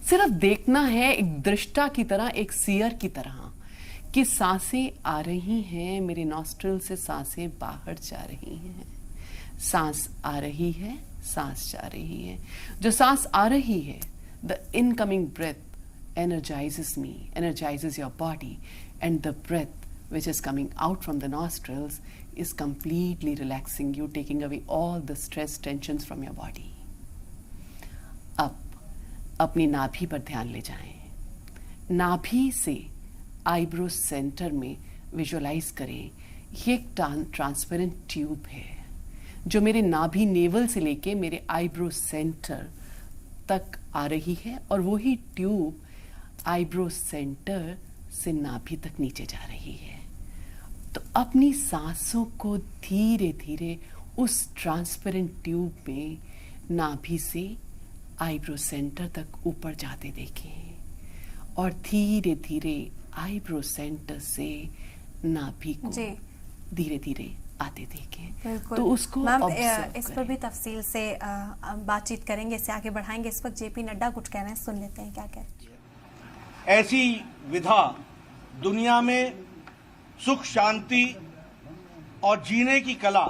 सिर्फ देखना है, एक दृष्टा की तरह, एक सीयर की तरह कि सांसें आ रही हैं, मेरे नॉस्ट्रिल से सांसें बाहर जा रही हैं। सांस आ रही है, सांस जा रही है। जो सांस आ रही है, the incoming breath energizes me, energizes your body, and the breath which is coming out from the nostrils is completely relaxing you, taking away all the stress, tensions from your body. अब अपनी नाभि पर ध्यान ले जाएं। नाभि से eyebrow centre में विजुअलाइज करें, ये एक ट्रांसपेरेंट ट्यूब है जो मेरे नाभि नेवल से लेके मेरे आईब्रो सेंटर तक आ रही है, और वही ट्यूब आईब्रो सेंटर से नाभि तक नीचे जा रही है। तो अपनी सांसों को धीरे धीरे उस ट्रांसपेरेंट ट्यूब में नाभि से आईब्रो सेंटर तक ऊपर जाते देखें, और धीरे धीरे आईब्रो सेंटर से नाभि को धीरे धीरे आते देखें। तो उसको इस पर भी तफसील से बातचीत करेंगे, इससे आगे बढ़ाएंगे। इस वक्त जेपी नड्डा कुछ कह रहे हैं, सुन लेते हैं क्या कह रहे हैं। ऐसी विधा दुनिया में सुख शांति और जीने की कला,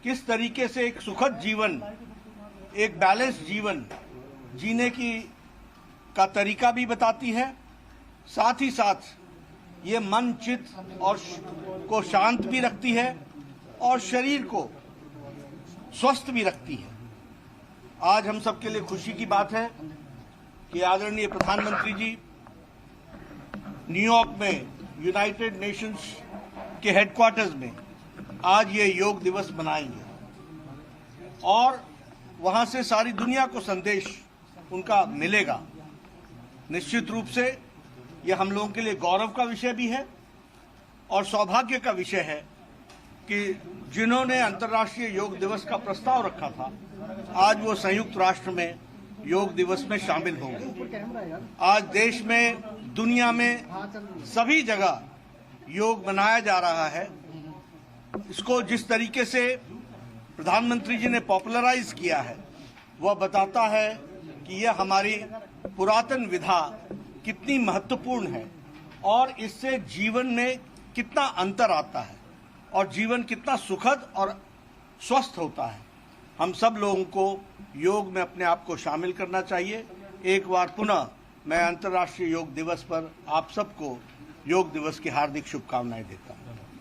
किस तरीके से एक सुखद जीवन, एक बैलेंस जीवन जीने का तरीका भी बताती है। साथ ही साथ ये मन चित्त और को शांत भी रखती है और शरीर को स्वस्थ भी रखती है। आज हम सबके लिए खुशी की बात है कि आदरणीय प्रधानमंत्री जी न्यूयॉर्क में यूनाइटेड नेशंस के हेडक्वार्टर्स में आज ये योग दिवस मनाएंगे, और वहां से सारी दुनिया को संदेश उनका मिलेगा। निश्चित रूप से यह हम लोगों के लिए गौरव का विषय भी है और सौभाग्य का विषय है कि जिन्होंने अंतर्राष्ट्रीय योग दिवस का प्रस्ताव रखा था, आज वो संयुक्त राष्ट्र में योग दिवस में शामिल होंगे। आज देश में, दुनिया में सभी जगह योग मनाया जा रहा है। इसको जिस तरीके से प्रधानमंत्री जी ने पॉपुलराइज किया है, वह बताता है कि यह हमारी पुरातन विधा कितनी महत्वपूर्ण है और इससे जीवन में कितना अंतर आता है और जीवन कितना सुखद और स्वस्थ होता है। हम सब लोगों को योग में अपने आप को शामिल करना चाहिए। एक बार पुनः मैं अंतर्राष्ट्रीय योग दिवस पर आप सबको योग दिवस की हार्दिक शुभकामनाएं देता हूं।